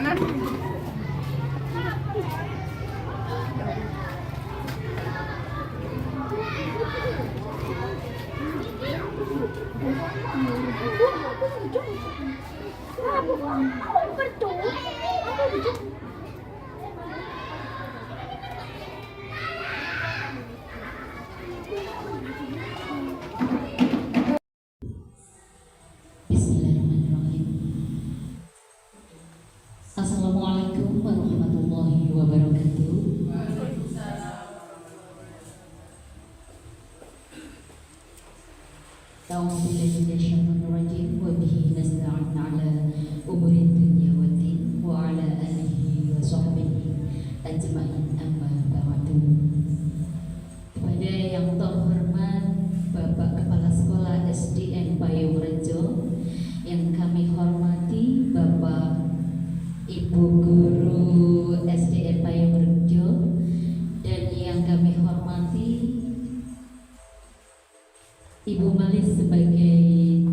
sana. Bismillahirrahmanirrahim. Assalamualaikum warahmatullahi wabarakatuh. A'udzu billahi minasyaitonir rajim. Wa bihi nasta'in 'ala umuri dunya waddin wa 'ala alihi wa sahbihi ajma'in, amma ba'du. Kepada yang terhormat Bapak Kepala Sekolah SDN Payung Rejo, yang kami hormati Bapak Ibu Guru SDN Payung Rejo, dan yang kami hormati Ibu Malis sebagai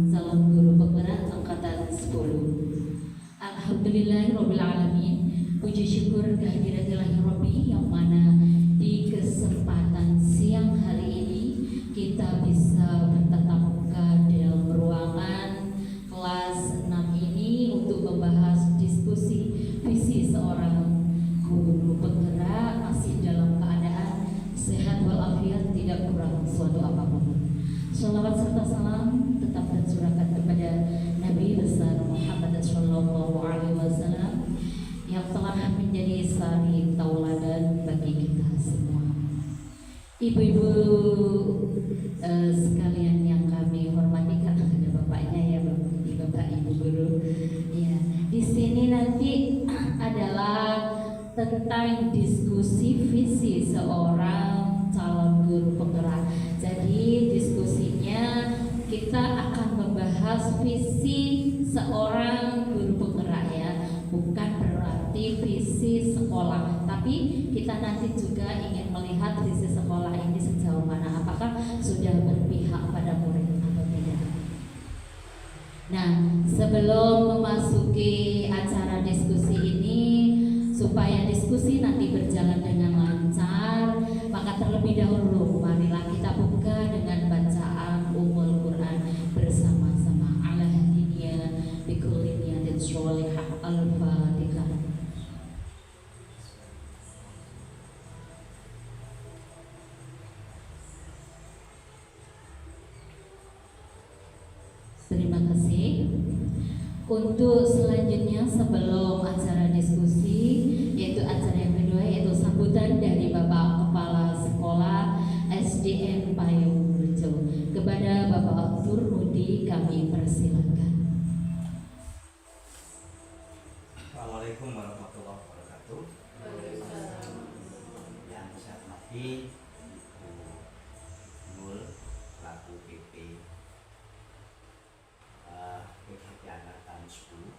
calon guru penggerak angkatan 10. Alhamdulillahirabbil alamin. Puji syukur kehadirat Ilahi Rabbi yang mana di kesempatan siang hari ini kita bisa bertatap muka dalam ruangan kelas 6 ini untuk membahas diskusi visi seorang guru penggerak masih dalam keadaan sehat walafiat, tidak kurang suatu apapun. Salawat serta salam tetap tercurahkan kepada Nabi besar Muhammad sallallahu alaihi wasallam yang telah menjadi sari tauladan bagi kita semua. Ibu-ibu sekalian yang kami hormati, karena ada bapaknya ya, Bapak Ibu guru. Ya, di sini nanti adalah tentang diskusi visi seorang calon guru penggerak. Jadi diskusinya kita akan membahas visi seorang guru penggerak ya, bukan berarti visi sekolah, tapi kita nanti juga ingin melihat visi sekolah ini sejauh mana, apakah sudah berpihak pada murid atau tidak. Nah, sebelum memasuki acara diskusi ini, supaya diskusi nanti berjalan dengan lancar, maka terlebih dahulu marilah kita buka dengan bacaan Ummul Quran bersama-sama. Ala hadiniya bikulli niyatin sholihah. Al-Fatihah. Terima kasih. Untuk selanjutnya sebelum acara diskusi, yaitu acara yang kedua, yaitu sambutan dari Bapak Kepala Sekolah SDN Payung Rejo. Kepada Bapak Turmudi kami persilakan. Assalamualaikum warahmatullahi wabarakatuh. Yang saya hormati Nul selaku PP PKP angkatan 10,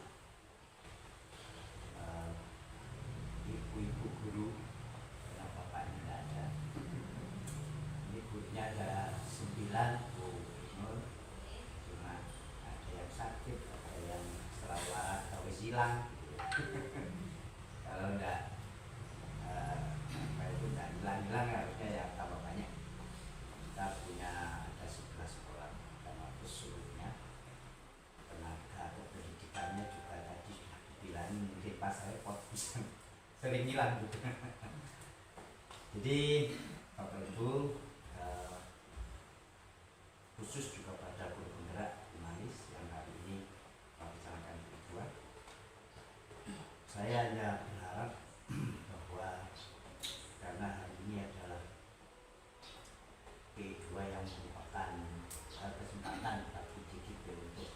ibu-ibu guru yang bapaknya tidak ada. Ini gurunya ada 9, Bu Nur, cuma ada yang sakit, ada yang serawat atau hilang. Kalau enggak itu enggak hilang-hilang, harusnya ya tambah banyak. Kita punya ada 11 sekolah termasuk seluruhnya. Tenaga kependidikannya juga tadi sudah dibilangin, mungkin pas repot bisa sering hilang gitu. Jadi Bapak Ibu, khusus juga pada guru penggerak Manis yang hari ini melaksanakan kedua, saya hanya berharap bahwa karena hari ini adalah P2 yang merupakan kesempatan bagi DGP untuk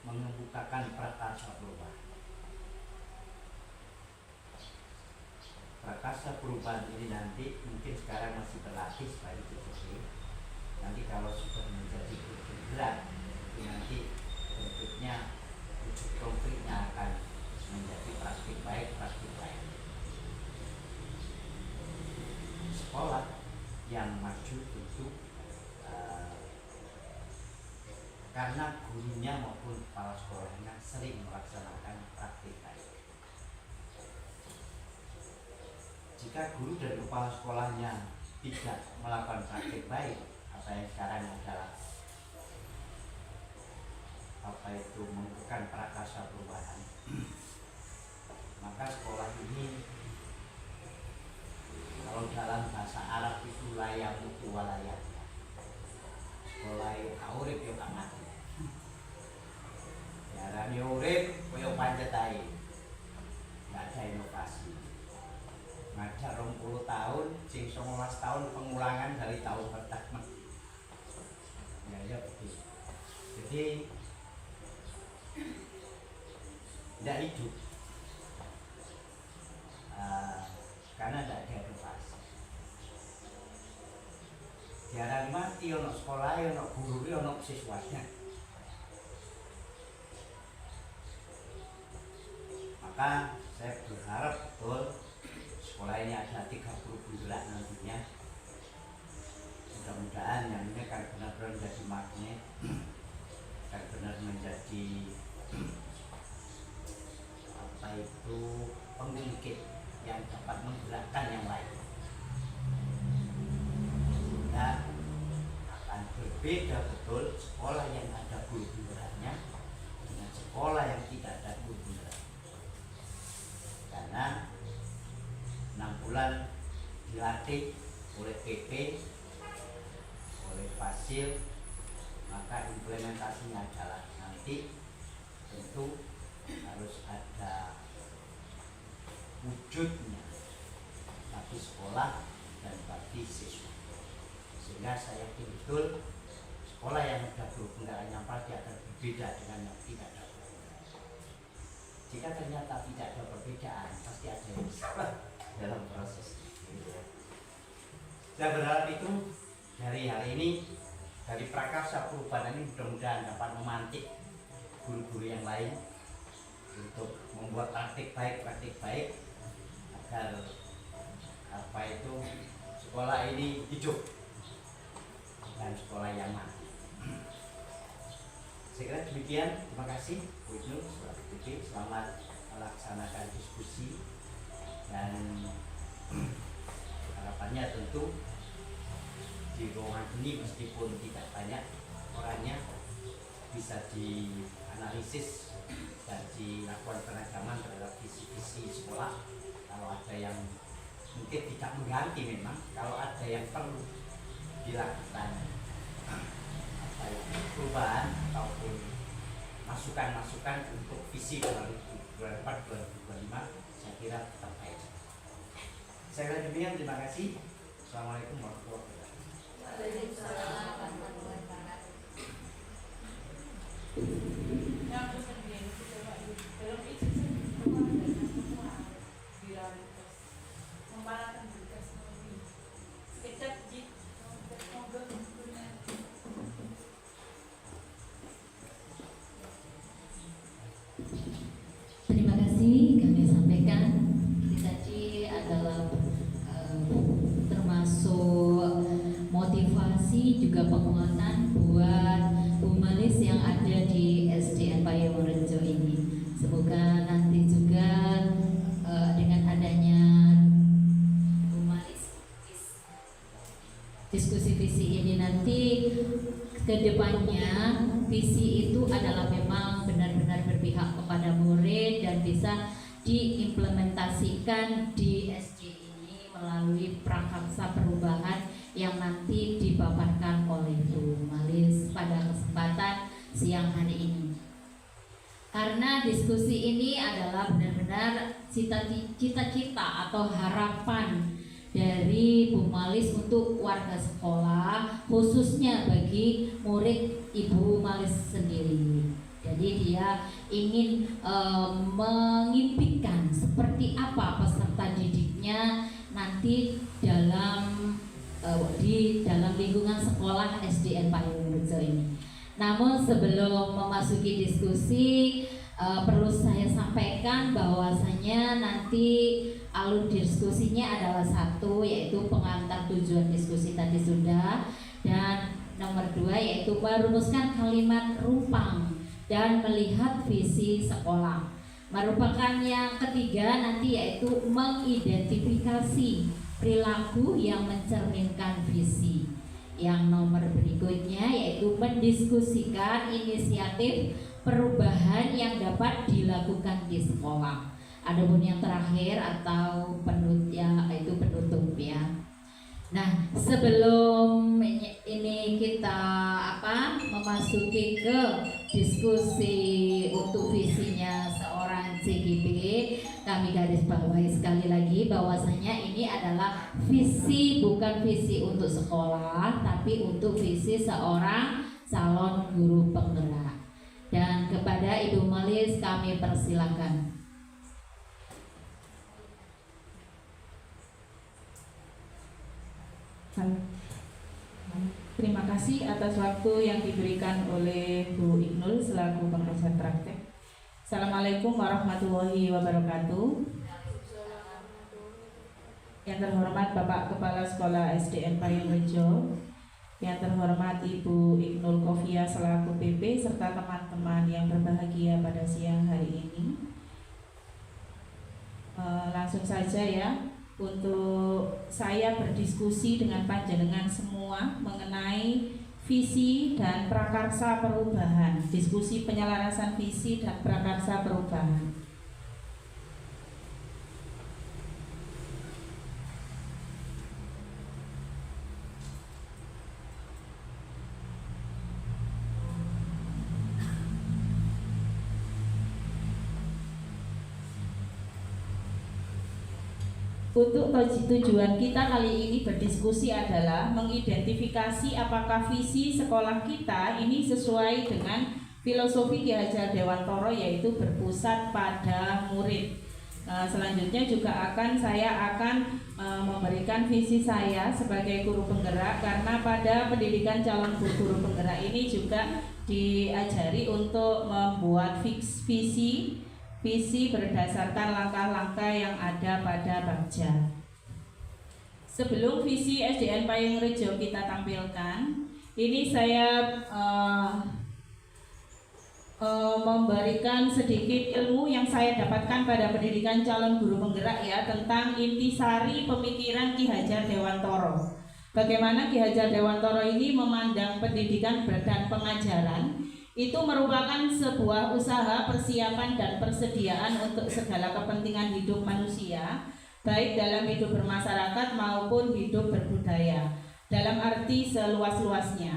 mengemukakan prakarsa perubahan. Prakarsa perubahan ini nanti mungkin sekarang masih berlatih sebagai DGP. Nanti kalau sudah menjadi guru penggerak, itu nanti bentuknya wujud konkretnya akan menjadi praktik baik, praktik baik. Sekolah yang maju tentu karena gurunya maupun kepala sekolahnya sering melaksanakan praktik baik. Jika guru dan kepala sekolahnya tidak melakukan praktik baik, apa yang sekarang adalah melakukan prakarsa perubahan, maka sekolah ini kalau dalam bahasa Arab itu layak mutu walayat, sekolah yang urip yo mati. Yarane urip koyo pancetai, nggak ada inovasi. Ngajar 20 tahun, sing 19 tahun pengulangan dari tahun pertama. Ya begitu. Jadi tidak hidup karena tidak ada inovasi. Jarang mati ono sekolah, ono guru, ono siswanya. Maka saya berharap betul sekolah ini ada 30 bulan nantinya. Mudah-mudahan yang ini akan benar-benar menjadi magnet, akan benar menjadi pengungkit yang dapat menggerakkan yang lain. Dan akan berbeda betul sekolah yang ada guru benerannya dengan sekolah yang tidak ada guru beneran. Karena 6 bulan dilatih oleh PP, oleh Fasil, maka implementasinya adalah nanti tentu harus ada wujudnya bagi sekolah dan bagi siswa. Sehingga saya yakin betul sekolah yang ada guru penggerak yang pasti akan berbeda dengan yang tidak ada guru penggerak. Jika ternyata tidak ada perbedaan, pasti ada yang salah dalam proses gitu ya. Saya berharap itu dari hari ini, dari prakarsa perubahan ini mudah-mudahan dapat memantik guru-guru yang lain untuk membuat praktik baik agar sekolah ini hidup dan sekolah yang mati. Saya kira demikian. Terima kasih Bu Ibnu, selamat melaksanakan diskusi dan harapannya tentu di ruangan ini meskipun tidak banyak orangnya bisa dianalisis dan dilakukan penagaman terhadap visi-visi sekolah. Kalau ada yang mungkin tidak mengganti, memang kalau ada yang perlu dilakukan perubahan ataupun masukan-masukan untuk visi 2024-2025, saya kira tetap baik. Saya kira demikian, terima kasih. Assalamualaikum warahmatullahi wabarakatuh. Waalaikumsalam warahmatullahi wabarakatuh. Yang kemudian kita dalam izin semua viralitas memparahkan berita seperti sekejap jik mobil menggunakan. Terima kasih kami sampaikan. Ini tadi adalah termasuk motivasi juga penguatan buat humanis yang ada di SDN Payamurejo ini. Semoga nanti juga dengan adanya humanis diskusi visi ini nanti kedepannya visi itu adalah memang benar-benar berpihak kepada murid dan bisa diimplementasikan di SD ini melalui prakarsa perubahan yang nanti dipaparkan oleh Bu Malis pada kesempatan siang hari ini. Karena diskusi ini adalah benar-benar cita-cita atau harapan dari Bu Malis untuk warga sekolah, khususnya bagi murid Ibu Malis sendiri. Jadi dia ingin mengimpikan seperti apa peserta didiknya nanti di dalam lingkungan sekolah SDN Payamurejo ini. Namun sebelum memasuki diskusi, perlu saya sampaikan bahwasanya nanti alur diskusinya adalah satu, yaitu pengantar tujuan diskusi tadi sudah, dan Nomor 2 yaitu merumuskan kalimat rupang dan melihat visi sekolah. Merupakan yang ketiga nanti yaitu mengidentifikasi perilaku yang mencerminkan visi. Yang nomor berikutnya yaitu mendiskusikan inisiatif perubahan yang dapat dilakukan di sekolah. Adapun yang terakhir atau penutup ya. Nah, sebelum ini kita memasuki ke diskusi untuk visinya seorang CGP, kami garis bawahi sekali lagi bahwasanya ini adalah visi, bukan visi untuk sekolah, tapi untuk visi seorang calon guru penggerak. Dan kepada Ibu Melis kami persilakan. Terima kasih atas waktu yang diberikan oleh Bu Iqnul selaku pengajar praktek. Assalamualaikum warahmatullahi wabarakatuh. Yang terhormat Bapak Kepala Sekolah SDN Payung Rejo, yang terhormat Ibu Iqnul Kofia selaku PP, serta teman-teman yang berbahagia pada siang hari ini. Langsung saja ya. Untuk saya berdiskusi dengan panjenengan semua mengenai visi dan prakarsa perubahan, diskusi penyelarasan visi dan prakarsa perubahan. Untuk tujuan kita kali ini berdiskusi adalah mengidentifikasi apakah visi sekolah kita ini sesuai dengan filosofi Ki Hajar Dewantoro, yaitu berpusat pada murid. Selanjutnya juga saya akan memberikan visi saya sebagai guru penggerak, karena pada pendidikan calon guru penggerak ini juga diajari untuk membuat visi berdasarkan langkah-langkah yang ada pada Bagja. Sebelum visi SDN Payung Rejo kita tampilkan, ini saya memberikan sedikit ilmu yang saya dapatkan pada pendidikan calon guru penggerak ya, tentang intisari pemikiran Ki Hajar Dewantoro. Bagaimana Ki Hajar Dewantoro ini memandang pendidikan dan pengajaran itu merupakan sebuah usaha persiapan dan persediaan untuk segala kepentingan hidup manusia, baik dalam hidup bermasyarakat maupun hidup berbudaya, dalam arti seluas-luasnya.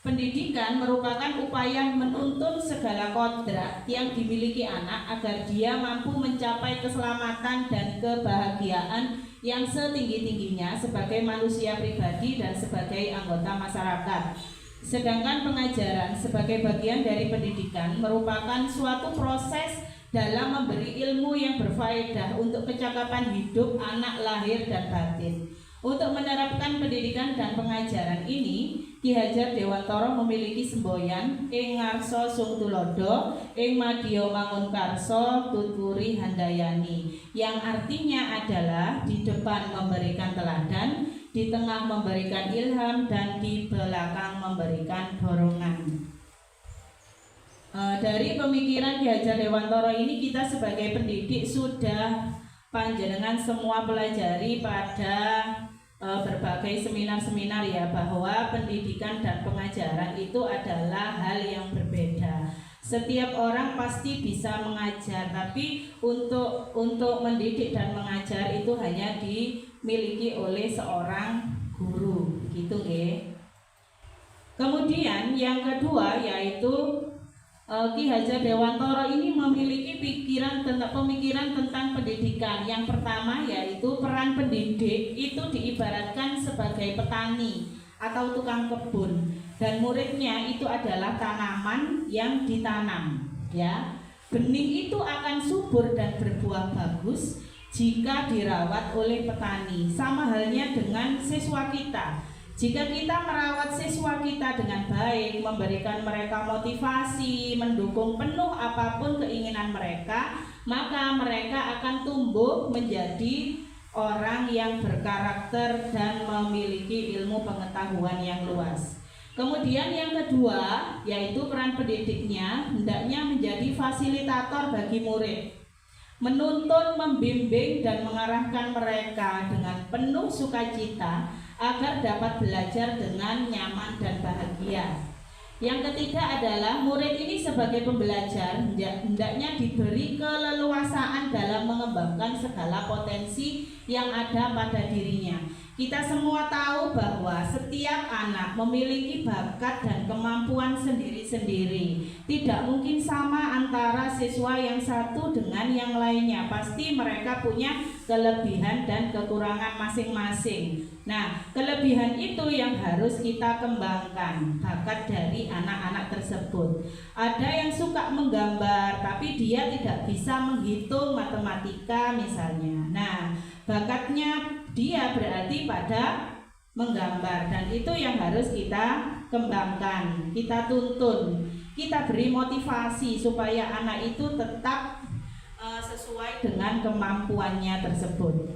Pendidikan merupakan upaya menuntun segala kodrat yang dimiliki anak agar dia mampu mencapai keselamatan dan kebahagiaan yang setinggi-tingginya sebagai manusia pribadi dan sebagai anggota masyarakat. Sedangkan pengajaran sebagai bagian dari pendidikan merupakan suatu proses dalam memberi ilmu yang berfaedah untuk kecakapan hidup anak lahir dan batin. Untuk menerapkan pendidikan dan pengajaran ini, Ki Hajar Dewantoro memiliki semboyan ing ngarsa sung tulodo, ing madya mangun karso tuturi handayani, yang artinya adalah di depan memberikan teladan, di tengah memberikan ilham, dan di belakang memberikan dorongan. Dari pemikiran Ki Hajar Dewantoro ini kita sebagai pendidik sudah panjenengan semua pelajari pada berbagai seminar-seminar ya, bahwa pendidikan dan pengajaran itu adalah hal yang berbeda. Setiap orang pasti bisa mengajar, tapi untuk mendidik dan mengajar itu hanya dimiliki oleh seorang guru, gitu ya. Kemudian yang kedua yaitu Ki Hajar Dewantoro ini memiliki pemikiran tentang pendidikan. Yang pertama yaitu peran pendidik itu diibaratkan sebagai petani atau tukang kebun, dan muridnya itu adalah tanaman yang ditanam ya. Benih itu akan subur dan berbuah bagus jika dirawat oleh petani. Sama halnya dengan siswa kita. Jika kita merawat siswa kita dengan baik, memberikan mereka motivasi, mendukung penuh apapun keinginan mereka, maka mereka akan tumbuh menjadi orang yang berkarakter dan memiliki ilmu pengetahuan yang luas. Kemudian yang kedua, yaitu peran pendidiknya hendaknya menjadi fasilitator bagi murid, menuntun, membimbing, dan mengarahkan mereka dengan penuh sukacita agar dapat belajar dengan nyaman dan bahagia. Yang ketiga adalah murid ini sebagai pembelajar hendaknya diberi keleluasaan dalam mengembangkan segala potensi yang ada pada dirinya. Kita semua tahu bahwa setiap anak memiliki bakat dan kemampuan sendiri-sendiri. Tidak mungkin sama antara siswa yang satu dengan yang lainnya. Pasti mereka punya kelebihan dan kekurangan masing-masing. Nah, kelebihan itu yang harus kita kembangkan, bakat dari anak-anak tersebut. Ada yang suka menggambar, tapi dia tidak bisa menghitung matematika misalnya. Nah, bakatnya dia berarti pada menggambar, dan itu yang harus kita kembangkan, kita tuntun, kita beri motivasi supaya anak itu tetap sesuai dengan kemampuannya tersebut.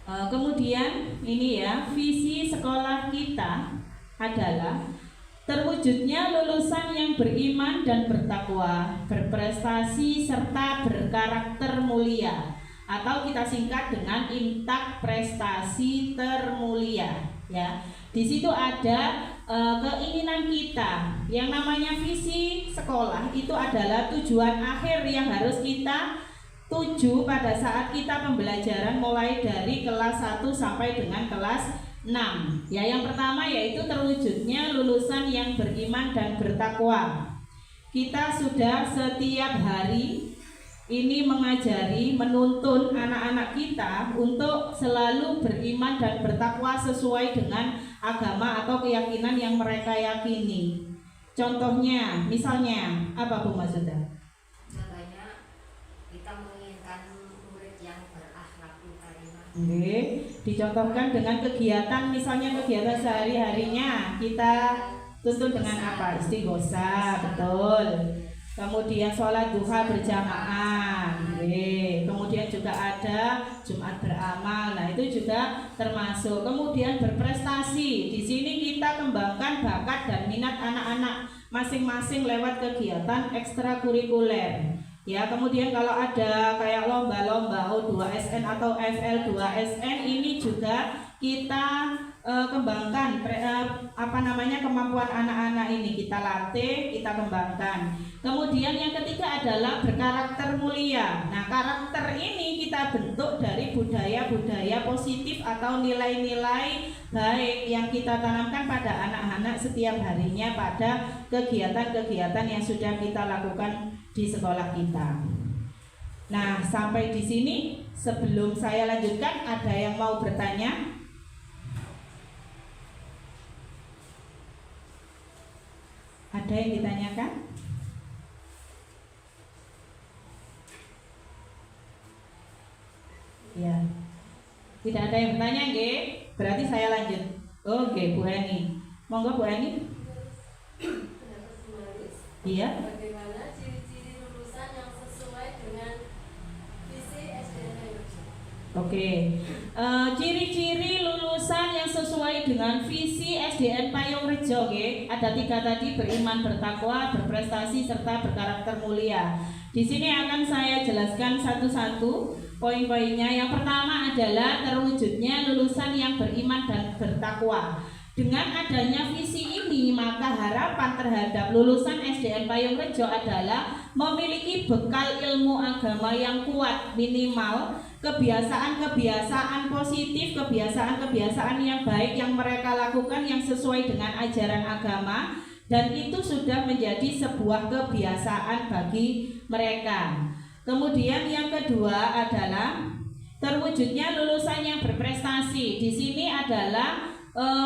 Kemudian ini ya, visi sekolah kita adalah terwujudnya lulusan yang beriman dan bertakwa, berprestasi serta berkarakter mulia, atau kita singkat dengan Intak Prestasi Termulia ya. Di situ ada keinginan kita. Yang namanya visi sekolah itu adalah tujuan akhir yang harus kita tuju pada saat kita pembelajaran mulai dari kelas 1 sampai dengan kelas 6. Ya, yang pertama yaitu terwujudnya lulusan yang beriman dan bertakwa. Kita sudah setiap hari ini mengajari, menuntun anak-anak kita untuk selalu beriman dan bertakwa sesuai dengan agama atau keyakinan yang mereka yakini. Contohnya, misalnya, apa Bu Masuda? Contohnya, kita menginginkan murid yang berakhlakul karimah. Oke, dicontohkan dengan kegiatan, misalnya kegiatan sehari-harinya kita tuntun dengan apa? Istighosah, betul. Kemudian sholat duha berjamaah, kemudian juga ada Jumat beramal. Nah, itu juga termasuk. Kemudian berprestasi. Di sini kita kembangkan bakat dan minat anak-anak masing-masing lewat kegiatan ekstrakurikuler. Ya, kemudian kalau ada kayak lomba-lomba O2SN atau FL2SN, ini juga kita kembangkan kemampuan anak-anak ini, kita latih, kita kembangkan. Kemudian yang ketiga adalah berkarakter mulia. Nah, karakter ini kita bentuk dari budaya-budaya positif atau nilai-nilai baik yang kita tanamkan pada anak-anak setiap harinya pada kegiatan-kegiatan yang sudah kita lakukan di sekolah kita. Nah, sampai di sini sebelum saya lanjutkan, ada yang mau bertanya? Ada yang ditanyakan? Ya. Tidak ada yang bertanya, nggih? Berarti saya lanjut. Oke, Bu Eni. Monggo Bu Eni. Iya. Bagaimana ciri-ciri lulusan yang sesuai dengan visi SDN Payung? Oke, ciri-ciri lulusan yang sesuai dengan visi SDN Payung Rejo, ada 3 tadi: beriman, bertakwa, berprestasi, serta berkarakter mulia. Di sini akan saya jelaskan satu-satu poin-poinnya. Yang pertama adalah terwujudnya lulusan yang beriman dan bertakwa. Dengan adanya visi ini, maka harapan terhadap lulusan SDN Payung Rejo adalah memiliki bekal ilmu agama yang kuat, minimal kebiasaan-kebiasaan positif, kebiasaan-kebiasaan yang baik yang mereka lakukan yang sesuai dengan ajaran agama, dan itu sudah menjadi sebuah kebiasaan bagi mereka. Kemudian yang kedua adalah terwujudnya lulusan yang berprestasi. Di sini adalah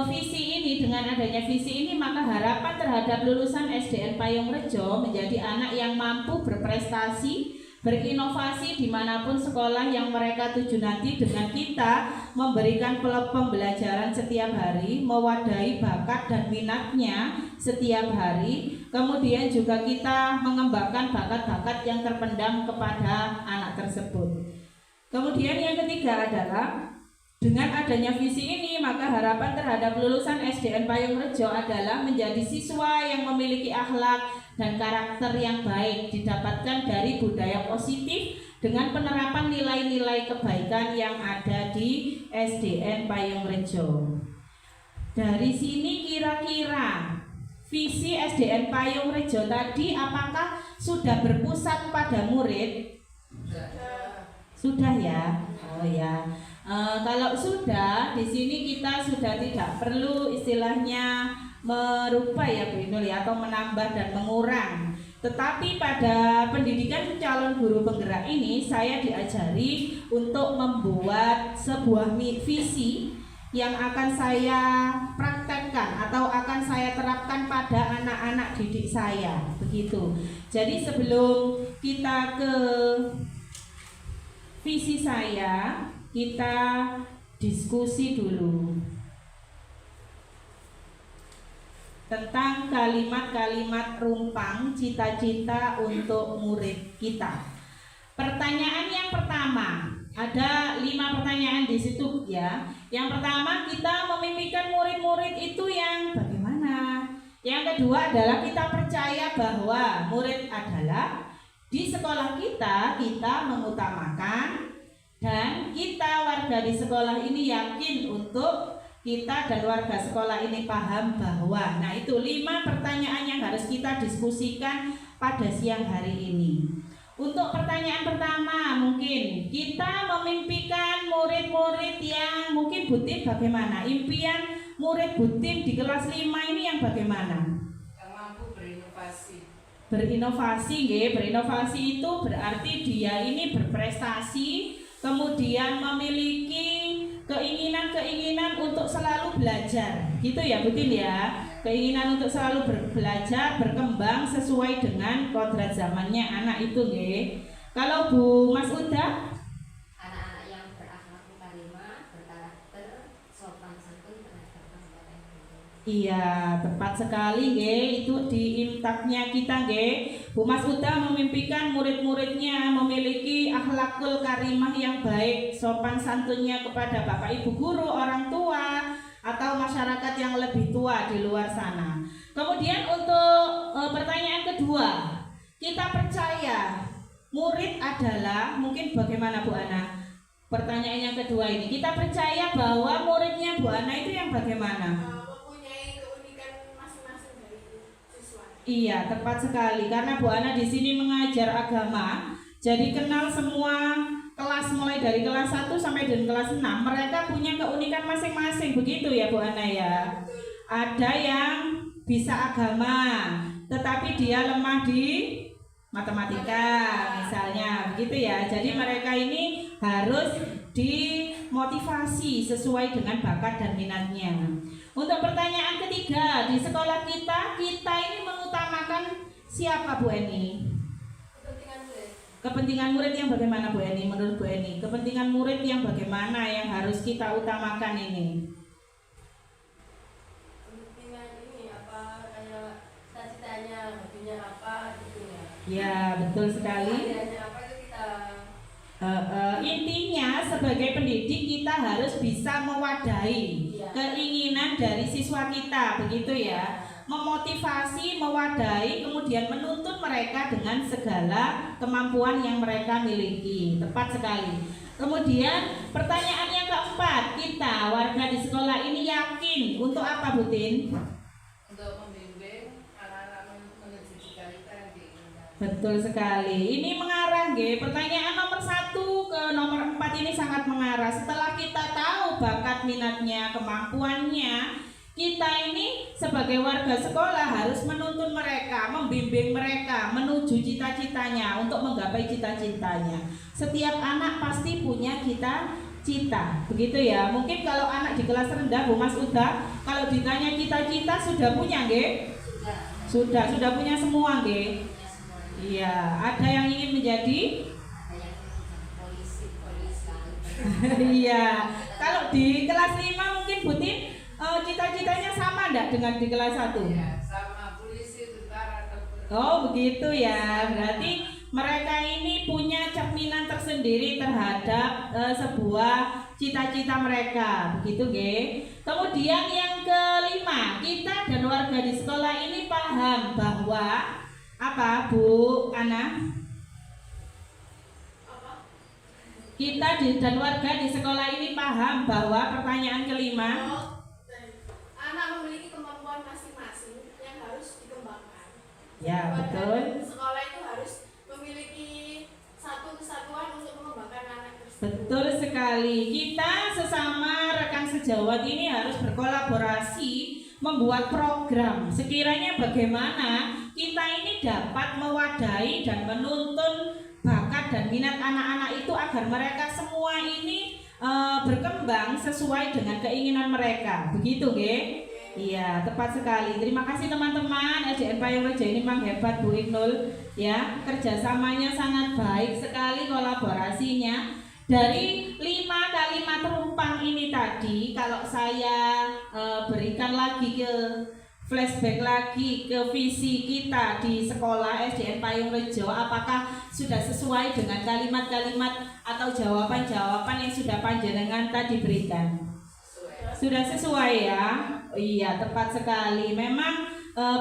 visi ini, dengan adanya visi ini maka harapan terhadap lulusan SDN Payung Rejo menjadi anak yang mampu berprestasi, berinovasi dimanapun sekolah yang mereka tuju nanti, dengan kita memberikan pembelajaran setiap hari, mewadahi bakat dan minatnya setiap hari. Kemudian juga kita mengembangkan bakat-bakat yang terpendam kepada anak tersebut. Kemudian yang ketiga adalah Dengan adanya visi ini, maka harapan terhadap lulusan SDN Payung Rejo adalah menjadi siswa yang memiliki akhlak dan karakter yang baik, didapatkan dari budaya positif dengan penerapan nilai-nilai kebaikan yang ada di SDN Payung Rejo. Dari sini kira-kira visi SDN Payung Rejo tadi apakah sudah berpusat pada murid? Sudah ya? Oh ya. Kalau sudah, di sini kita sudah tidak perlu istilahnya merubah ya Bu Inul ya, atau menambah dan mengurang. Tetapi pada pendidikan calon guru penggerak ini saya diajari untuk membuat sebuah visi yang akan saya praktekkan atau akan saya terapkan pada anak-anak didik saya, begitu. Jadi sebelum kita ke visi saya, kita diskusi dulu tentang kalimat-kalimat rumpang cita-cita untuk murid kita. Pertanyaan yang pertama, ada 5 pertanyaan di situ ya. Yang pertama, kita memimpikan murid-murid itu yang bagaimana? Yang kedua adalah kita percaya bahwa murid adalah di sekolah kita mengutamakan, dan kita warga di sekolah ini yakin untuk kita dan warga sekolah ini paham bahwa. Nah, itu 5 pertanyaan yang harus kita diskusikan pada siang hari ini. Untuk pertanyaan pertama, mungkin kita memimpikan murid-murid yang mungkin Bu Tim bagaimana? Impian murid Bu Tim di kelas 5 ini yang bagaimana? Yang mampu berinovasi. Berinovasi, berinovasi itu berarti dia ini berprestasi, kemudian memiliki keinginan-keinginan untuk selalu belajar, gitu ya Bu Tin ya. Keinginan untuk selalu belajar, berkembang sesuai dengan kodrat zamannya anak itu, Kalau Bu Mas Uda? Anak-anak yang berakhlak karimah, berkarakter, sopan santun, terhadap kegiatan. Iya, tepat sekali, itu di imtaknya kita, Bu Mas Uda memimpikan murid-muridnya memiliki akhlakul karimah yang baik, sopan santunnya kepada Bapak Ibu guru, orang tua, atau masyarakat yang lebih tua di luar sana. Kemudian untuk pertanyaan kedua, kita percaya murid adalah, mungkin bagaimana Bu Ana? Pertanyaan yang kedua ini, kita percaya bahwa muridnya Bu Ana itu yang bagaimana? Mempunyai keunikan masing-masing dari siswa. Iya, tepat sekali. Karena Bu Ana di sini mengajar agama, jadi kenal semua kelas mulai dari kelas 1 sampai dengan kelas 6. Mereka punya keunikan masing-masing, begitu ya Bu Ana ya. Ada yang bisa agama, tetapi dia lemah di matematika misalnya, begitu ya. Jadi mereka ini harus dimotivasi sesuai dengan bakat dan minatnya. Untuk pertanyaan ketiga, di sekolah kita ini mengutamakan siapa Bu Eni? Kepentingan murid yang bagaimana Bu Eni? Menurut Bu Eni, kepentingan murid yang bagaimana yang harus kita utamakan ini? Kepentingan ini apa, kayak cita-citanya, hobinya apa gitu ya. Ya, betul sekali. Keahliannya apa itu kita. Intinya sebagai pendidik kita harus bisa mewadahi keinginan dari siswa kita, begitu ya. Memotivasi, mewadahi, kemudian menuntut mereka dengan segala kemampuan yang mereka miliki. Tepat sekali. Kemudian pertanyaan yang keempat, kita warga di sekolah ini yakin untuk apa Bu Tin? Untuk membimbing anak-anak menuju cita-cita yang diinginkan. Betul sekali. Ini mengarah, pertanyaan nomor 1 ke nomor 4 ini sangat mengarah. Setelah kita tahu bakat minatnya, kemampuannya, kita ini sebagai warga sekolah harus menuntun mereka, membimbing mereka menuju cita-citanya untuk menggapai cita-citanya. Setiap anak pasti punya cita-cita, begitu ya. Mungkin kalau anak di kelas rendah, Bu Mas Uda, kalau ditanya cita-cita sudah punya, Sudah punya semua, Iya, ada yang ingin menjadi? Ada yang polisi. Iya. Kalau di kelas 5 mungkin Bu Tin cita-citanya sama enggak dengan di kelas 1? Ya, sama polisi, tentara, dokter. Oh begitu ya, berarti mereka ini punya cerminan tersendiri terhadap sebuah cita-cita mereka, begitu nggih. Kemudian yang kelima, kita dan warga di sekolah ini paham bahwa apa, Bu Ana? Kita dan warga di sekolah ini paham bahwa pertanyaan kelima, anak memiliki kemampuan masing-masing yang harus dikembangkan. ya betul. Sekolah itu harus memiliki satu kesatuan untuk mengembangkan anak tersebut. Betul sekali. Kita sesama rekan sejawat ini harus berkolaborasi membuat program. Sekiranya bagaimana kita ini dapat mewadahi dan menuntun bakat dan minat anak-anak itu agar mereka semua ini berkembang sesuai dengan keinginan mereka. Begitu, nggih? Iya, tepat sekali. Terima kasih teman-teman. SDN Payung Rejo ini memang hebat, Bu Ibnul. Ya, kerjasamanya sangat baik sekali, kolaborasinya. Dari 5 kalimat terumpang ini tadi, kalau saya berikan lagi ke flashback lagi ke visi kita di sekolah SDN Payung Rejo, apakah sudah sesuai dengan kalimat-kalimat atau jawaban-jawaban yang sudah panjenengan tadi berikan? Sudah sesuai ya? Iya, tepat sekali. Memang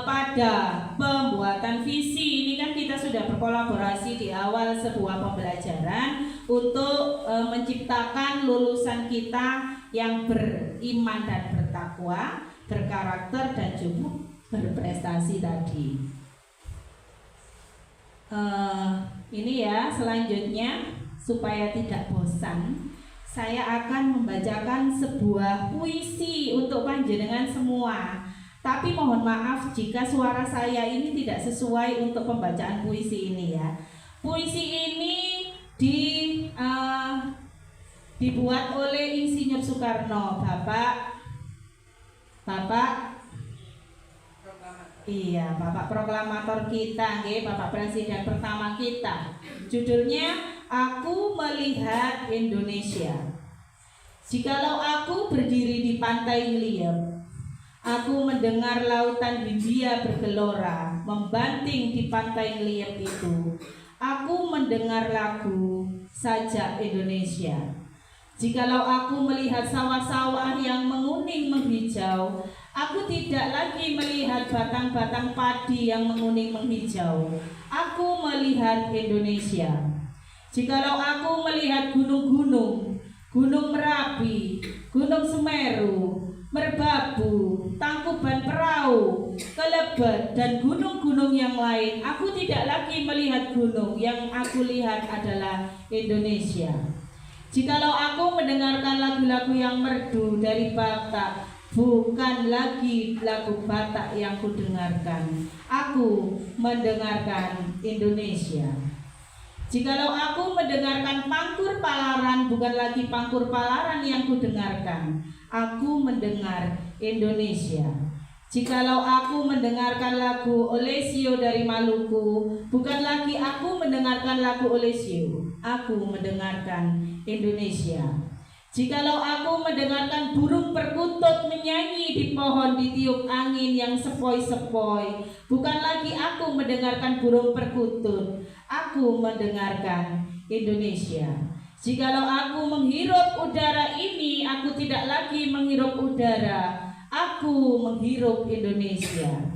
pada pembuatan visi ini kan kita sudah berkolaborasi di awal sebuah pembelajaran untuk menciptakan lulusan kita yang beriman dan bertakwa, berkarakter dan juga berprestasi tadi. Ini ya, selanjutnya supaya tidak bosan, saya akan membacakan sebuah puisi untuk panjenengan semua. Tapi mohon maaf jika suara saya ini tidak sesuai untuk pembacaan puisi ini ya. Puisi ini dibuat oleh Insinyur Soekarno, Bapak. Iya, Bapak proklamator kita, nggih, Bapak Presiden pertama kita. Judulnya Aku Melihat Indonesia. Jikalau aku berdiri di pantai Ngeliep, aku mendengar lautan Hindia bergelora, membanting di pantai Ngeliep itu. Aku mendengar lagu Sajak Indonesia. Jikalau aku melihat sawah-sawah yang menguning menghijau, aku tidak lagi melihat batang-batang padi yang menguning menghijau. Aku melihat Indonesia. Jikalau aku melihat gunung-gunung, Gunung Merapi, Gunung Semeru, Merbabu, Tangkuban Perahu, Kelebet, dan gunung-gunung yang lain, aku tidak lagi melihat gunung. Yang aku lihat adalah Indonesia. Jikalau aku mendengarkan lagu-lagu yang merdu dari Batak, bukan lagi lagu Batak yang kudengarkan, aku mendengarkan Indonesia. Jikalau aku mendengarkan pangkur palaran, bukan lagi pangkur palaran yang kudengarkan, aku mendengar Indonesia. Jikalau aku mendengarkan lagu Olesio dari Maluku, bukan lagi aku mendengarkan lagu Olesio, aku mendengarkan Indonesia. Jikalau aku mendengarkan burung perkutut menyanyi di pohon ditiup angin yang sepoi-sepoi, bukan lagi aku mendengarkan burung perkutut, aku mendengarkan Indonesia. Jikalau aku menghirup udara ini, aku tidak lagi menghirup udara, aku menghirup Indonesia.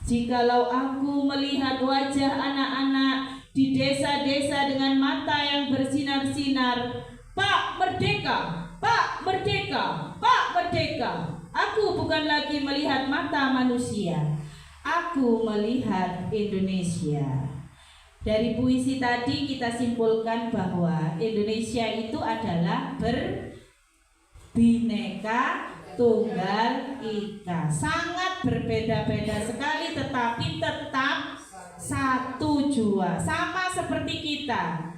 Jikalau aku melihat wajah anak-anak di desa-desa dengan mata yang bersinar-sinar, Pak Merdeka, Pak Merdeka, Pak Merdeka, aku bukan lagi melihat mata manusia, aku melihat Indonesia. Dari puisi tadi kita simpulkan bahwa Indonesia itu adalah berbineka tunggal ika, sangat berbeda-beda sekali tetapi tetap satu jua, sama seperti kita.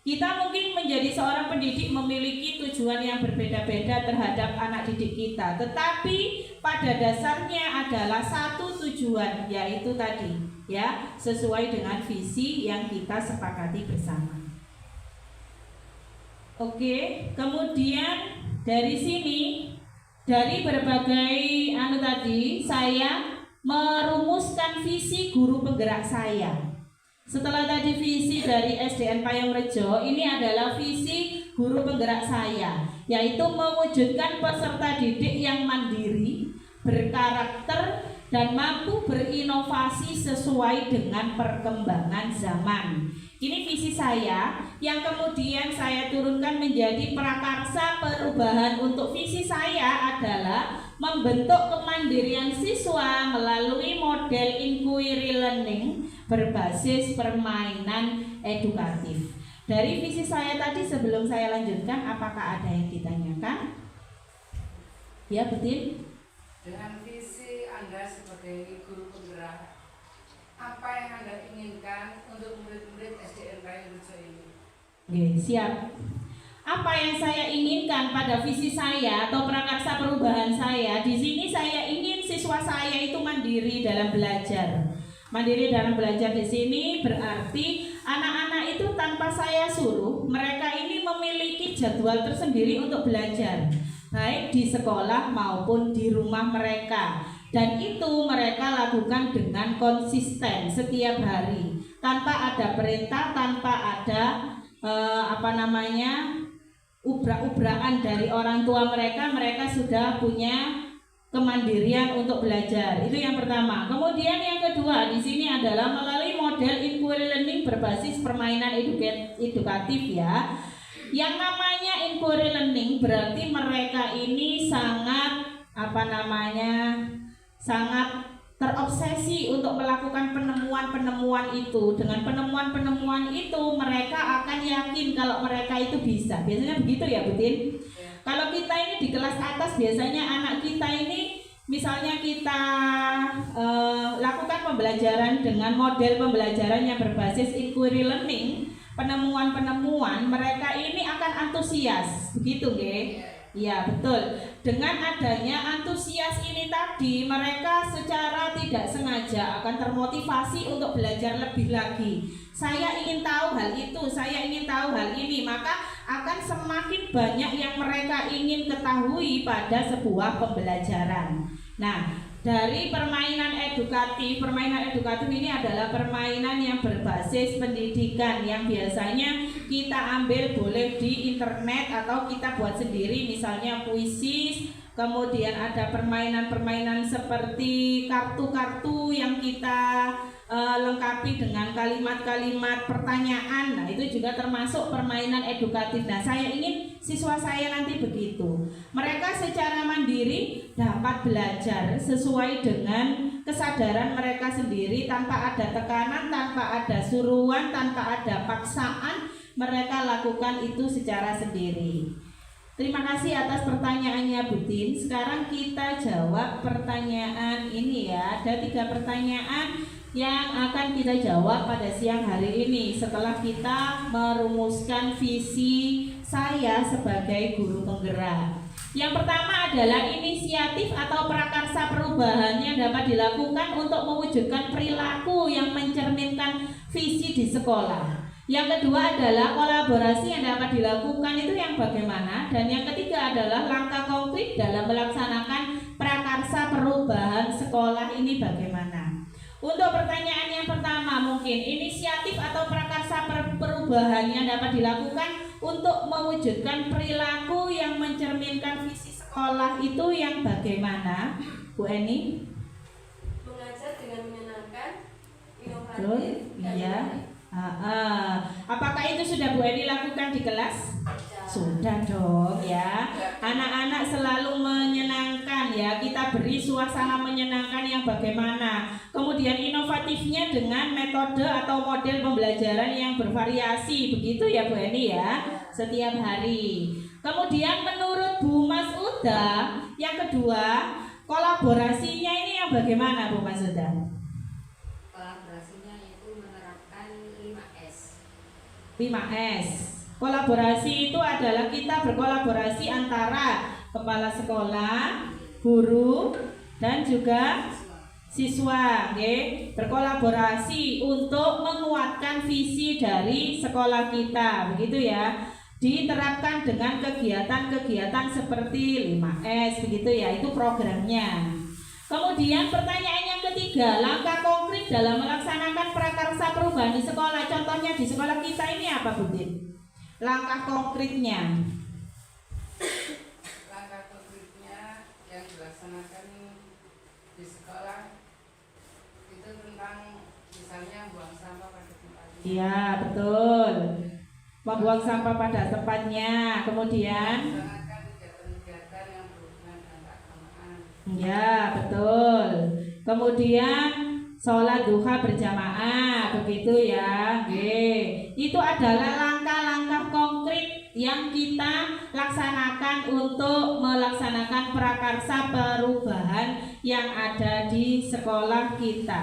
Kita mungkin menjadi seorang pendidik memiliki tujuan yang berbeda-beda terhadap anak didik kita, tetapi pada dasarnya adalah satu tujuan, yaitu tadi ya, sesuai dengan visi yang kita sepakati bersama. Oke, kemudian dari sini, dari berbagai tadi, saya merumuskan visi guru penggerak saya. Setelah tadi visi dari SDN Payungrejo, ini adalah visi guru penggerak saya, yaitu mewujudkan peserta didik yang mandiri, berkarakter, dan mampu berinovasi sesuai dengan perkembangan zaman. Ini visi saya yang kemudian saya turunkan menjadi prakarsa perubahan. Untuk visi saya adalah membentuk kemandirian siswa melalui model inquiry learning berbasis permainan edukatif. Dari visi saya tadi, sebelum saya lanjutkan, apakah ada yang ditanyakan? Ya, betul. Dengan visi Anda sebagai guru penggerak, apa yang Anda inginkan untuk murid-murid SDN Payungrejo ini? Oke, siap. Apa yang saya inginkan pada visi saya atau prakarsa perubahan saya, di sini saya ingin siswa saya itu mandiri dalam belajar. Mandiri dalam belajar di sini berarti anak-anak itu tanpa saya suruh, mereka ini memiliki jadwal tersendiri untuk belajar, baik di sekolah maupun di rumah mereka. Dan itu mereka lakukan dengan konsisten setiap hari, tanpa ada perintah, tanpa ada ubrak-ubrakan dari orang tua mereka. Mereka sudah punya kemandirian untuk belajar. Itu yang pertama. Kemudian yang kedua di sini adalah melalui model inquiry learning berbasis permainan edukatif ya. Yang namanya inquiry learning berarti mereka ini sangat sangat terobsesi untuk melakukan penemuan-penemuan itu. Dengan penemuan-penemuan itu mereka akan yakin kalau mereka itu bisa. Biasanya begitu ya, Butin? Kalau kita ini di kelas atas, biasanya anak kita ini misalnya kita lakukan pembelajaran dengan model pembelajaran yang berbasis inquiry learning, penemuan-penemuan, mereka ini akan antusias, begitu nggih? Iya, betul. Dengan adanya antusias ini tadi, mereka secara tidak sengaja akan termotivasi untuk belajar lebih lagi. Saya ingin tahu hal itu, saya ingin tahu hal ini, maka akan semakin banyak yang mereka ingin ketahui pada sebuah pembelajaran. Nah, dari permainan edukatif ini adalah permainan yang berbasis pendidikan yang biasanya kita ambil boleh di internet atau kita buat sendiri, misalnya puisi. Kemudian ada permainan-permainan seperti kartu-kartu yang kita lengkapi dengan kalimat-kalimat pertanyaan. Nah, itu juga termasuk permainan edukatif. Nah, saya ingin siswa saya nanti begitu. Mereka secara mandiri dapat belajar sesuai dengan kesadaran mereka sendiri, tanpa ada tekanan, tanpa ada suruhan, tanpa ada paksaan. Mereka lakukan itu secara sendiri. Terima kasih atas pertanyaannya, Butin. Sekarang kita jawab pertanyaan ini ya. Ada 3 pertanyaan yang akan kita jawab pada siang hari ini setelah kita merumuskan visi saya sebagai guru penggerak. Yang pertama adalah inisiatif atau prakarsa perubahan yang dapat dilakukan untuk mewujudkan perilaku yang mencerminkan visi di sekolah. Yang kedua adalah kolaborasi yang dapat dilakukan itu yang bagaimana. Dan yang ketiga adalah langkah konkret dalam melaksanakan prakarsa perubahan sekolah ini bagaimana. Untuk pertanyaan yang pertama, mungkin inisiatif atau prakarsa perubahan yang dapat dilakukan untuk mewujudkan perilaku yang mencerminkan visi sekolah itu yang bagaimana, Bu Eni? Mengajar dengan menyenangkan, inovatif, Betul? dan Iya. menarik. Apakah itu sudah Bu Eni lakukan di kelas? Sudah dong ya. Anak-anak selalu menyenangkan ya. Kita beri suasana menyenangkan yang bagaimana. Kemudian inovatifnya dengan metode atau model pembelajaran yang bervariasi. Begitu ya Bu Eni ya. Setiap hari. Kemudian menurut Bu Mas Uda, yang kedua, kolaborasinya ini yang bagaimana Bu Mas Uda? Kolaborasinya itu menerapkan 5S. 5S. Kolaborasi itu adalah kita berkolaborasi antara kepala sekolah, guru, dan juga siswa, okay? Berkolaborasi untuk menguatkan visi dari sekolah kita, begitu ya. Diterapkan dengan kegiatan-kegiatan seperti 5S, begitu ya. Itu programnya. Kemudian pertanyaan yang ketiga, langkah konkret dalam melaksanakan prakarsa perubahan di sekolah. Contohnya di sekolah kita ini apa, Bu Tin? Langkah konkretnya. Langkah konkretnya yang dilaksanakan di sekolah itu tentang misalnya buang sampah pada tempatnya. Iya, betul. Membuang sampah pada tempatnya. Kemudian Melaksanakan kegiatan-kegiatan yang berhubungan dengan keagamaan. ya, betul. Kemudian sholat duha berjamaah, begitu ya. Oke. Itu adalah langkah-langkah konkret yang kita laksanakan untuk melaksanakan prakarsa perubahan yang ada di sekolah kita.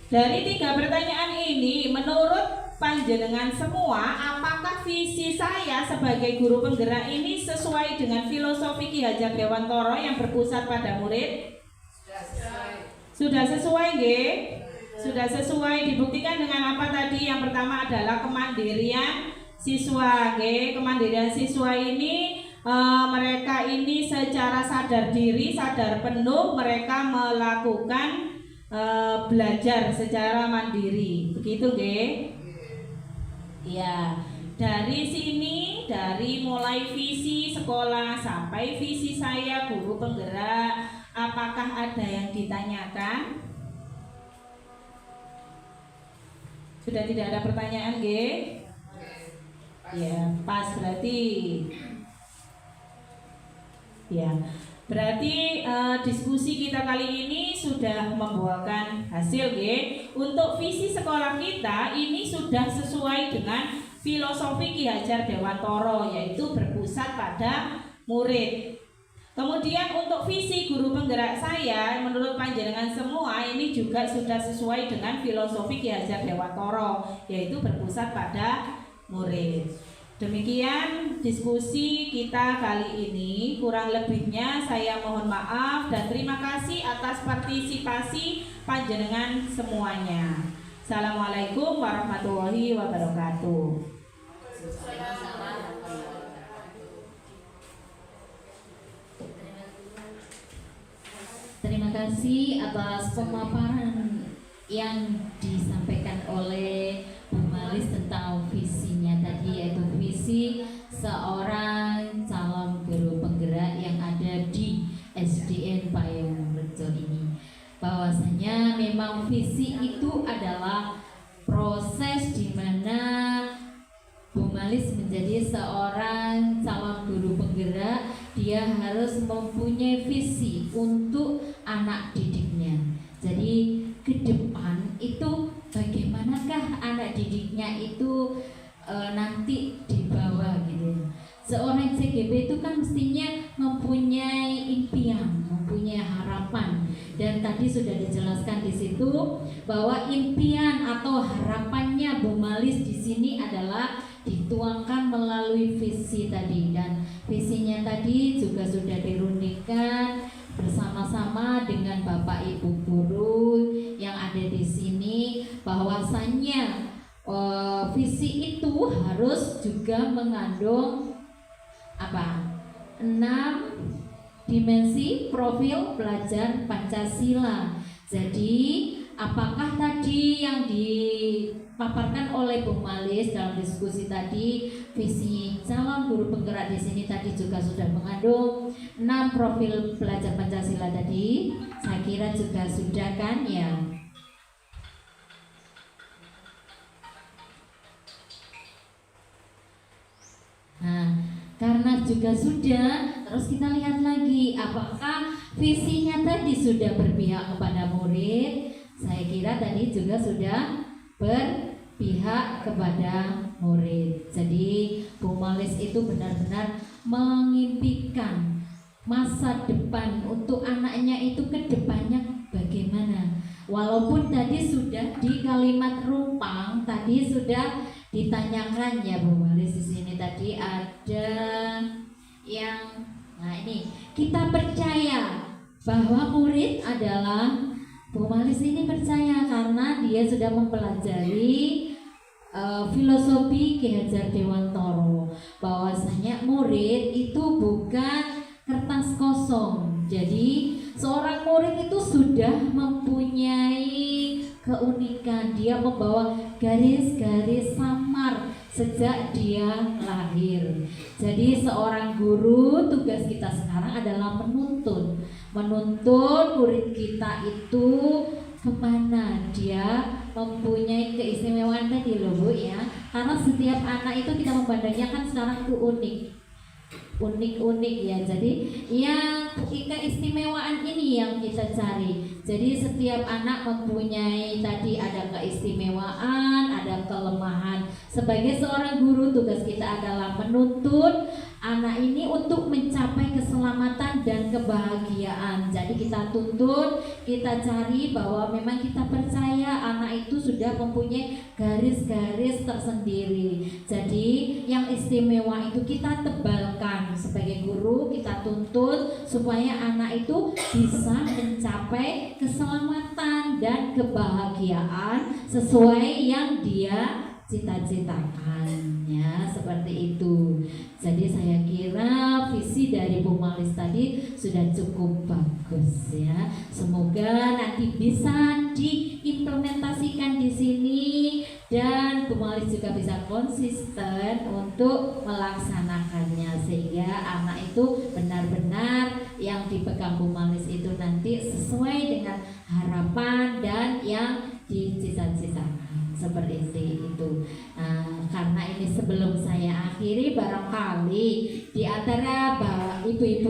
Dari 3 pertanyaan ini, menurut panjenengan semua, apakah visi saya sebagai guru penggerak ini sesuai dengan filosofi Ki Hajar Dewantoro yang berpusat pada murid? Sudah sesuai, nggih? Sudah sesuai. Dibuktikan dengan apa tadi? Yang pertama adalah kemandirian siswa, nggih. Kemandirian siswa ini mereka ini secara sadar diri, sadar penuh mereka melakukan belajar secara mandiri. Begitu, nggih? Ya. Dari sini, dari mulai visi sekolah sampai visi saya guru penggerak, apakah ada yang ditanyakan? Sudah tidak ada pertanyaan, nggih? Ya, pas berarti. Ya, berarti diskusi kita kali ini sudah membuahkan hasil, nggih. Untuk visi sekolah kita ini sudah sesuai dengan filosofi Ki Hajar Dewantoro, yaitu berpusat pada murid. Kemudian untuk visi guru penggerak saya, menurut panjenengan semua ini juga sudah sesuai dengan filosofi Ki Hajar Dewantoro, yaitu berpusat pada murid. Demikian diskusi kita kali ini. Kurang lebihnya saya mohon maaf dan terima kasih atas partisipasi panjenengan semuanya. Assalamualaikum warahmatullahi wabarakatuh. Terima kasih atas pemaparan yang disampaikan oleh Bu Malis tentang visinya tadi, yaitu visi seorang calon guru penggerak yang ada di SDN Payung Rejo ini. Bahwasanya memang visi itu adalah proses di mana Bu Malis menjadi seorang calon guru penggerak. Dia harus mempunyai visi untuk anak didiknya. Jadi ke depan itu bagaimanakah anak didiknya itu nanti dibawa gitu. Seorang CGP itu kan mestinya mempunyai impian, mempunyai harapan. Dan tadi sudah dijelaskan di situ bahwa impian atau harapannya Bu Malis di sini adalah dituangkan melalui visi tadi, dan visinya tadi juga sudah dirundingkan bersama-sama dengan Bapak Ibu guru yang ada di sini, bahwasannya visi itu harus juga mengandung 6 dimensi profil pelajar Pancasila. Jadi apakah tadi yang dipaparkan oleh Bu Malis dalam diskusi tadi, visi calon guru penggerak di sini tadi juga sudah mengandung 6 profil pelajar Pancasila tadi? Saya kira juga sudah kan ya. Nah, karena juga sudah, terus kita lihat lagi apakah visinya tadi sudah berpihak kepada murid. Saya kira tadi juga sudah berpihak kepada murid. Jadi Bu Malis itu benar-benar mengimpikan masa depan untuk anaknya itu ke depannya bagaimana. Walaupun tadi sudah di kalimat rumpang tadi sudah ditanyakan ya Bu Malis, di sini tadi ada yang, nah ini kita percaya bahwa murid adalah, Bu Malis ini percaya karena dia sudah mempelajari filosofi Ki Hajar Dewantoro, bahwasanya murid itu bukan kertas kosong. Jadi Seorang murid itu sudah mempunyai keunikan, dia membawa garis-garis samar sejak dia lahir. Jadi seorang guru, tugas kita sekarang adalah menuntun murid kita itu kemana dia mempunyai keistimewaan tadi loh Bu ya. Karena setiap anak itu kita memandangnya kan sekarang itu unik ya. Jadi yang keistimewaan ini yang kita cari. Jadi setiap anak mempunyai tadi ada keistimewaan, ada kelemahan. Sebagai seorang guru, tugas kita adalah menuntun anak ini untuk mencapai keselamatan dan kebahagiaan. Jadi kita tuntun, kita cari bahwa memang kita percaya anak itu sudah mempunyai garis-garis tersendiri. Jadi yang istimewa itu kita tebalkan. Sebagai guru kita tuntun supaya anak itu bisa mencapai keselamatan dan kebahagiaan sesuai yang dia cita-citakan ya, seperti itu. Jadi saya kira visi dari Bu Malis tadi sudah cukup bagus ya. Semoga nanti bisa diimplementasikan di sini dan Bu Malis juga bisa konsisten untuk melaksanakannya sehingga anak itu benar-benar yang dipegang Bu Malis itu nanti sesuai dengan harapan dan yang dicita-citakan. Seperti itu. Karena ini sebelum saya akhiri, barangkali di antara ibu-ibu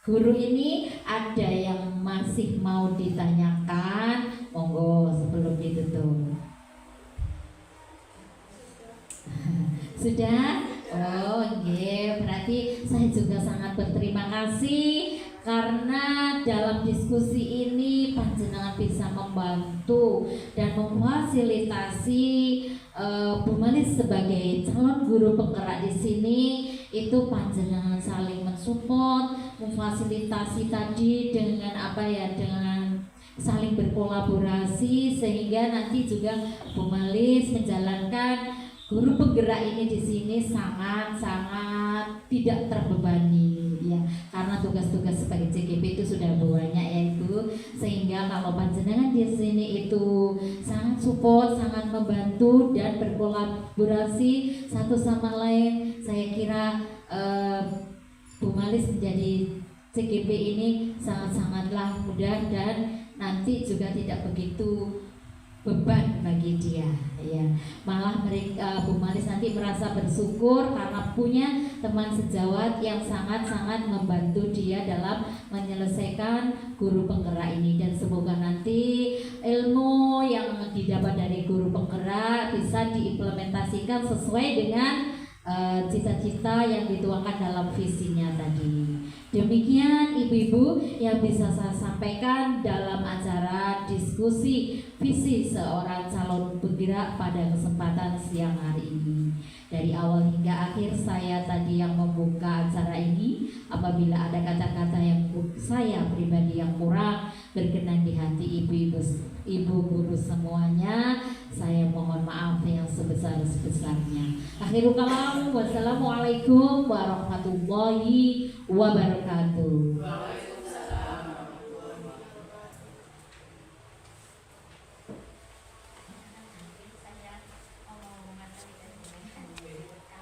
guru ini ada yang masih mau ditanyakan, monggo sebelum ditutup. Sudah? Oh, nggih. Berarti saya juga sangat berterima kasih karena dalam diskusi ini panjenengan bisa membantu dan memfasilitasi Bu Malis sebagai calon guru penggerak di sini. Itu panjenengan saling mensupport, memfasilitasi tadi dengan dengan saling berkolaborasi sehingga nanti juga Bu Malis menjalankan guru penggerak ini di sini sangat-sangat tidak terbebani ya, karena tugas-tugas sebagai CGP itu sudah banyak ya Ibu, sehingga kalau panjenengan di sini itu sangat support, sangat membantu dan berkolaborasi satu sama lain, saya kira Bu Malis menjadi CGP ini sangat-sangatlah mudah dan nanti juga tidak begitu beban bagi dia ya. Malah mereka Bu Malis nanti merasa bersyukur karena punya teman sejawat yang sangat-sangat membantu dia dalam menyelesaikan guru penggerak ini, dan semoga nanti ilmu yang didapat dari guru penggerak bisa diimplementasikan sesuai dengan cita-cita yang dituangkan dalam visinya tadi. Demikian ibu-ibu yang bisa saya sampaikan dalam acara diskusi visi seorang calon penggerak pada kesempatan siang hari ini. Dari awal hingga akhir saya tadi yang membuka acara ini. Apabila ada kata-kata yang saya pribadi yang kurang berkenan di hati ibu guru semuanya, saya mohon maaf yang sebesar-besarnya. Akhirul kalam, wassalamualaikum warahmatullahi wabarakatuh.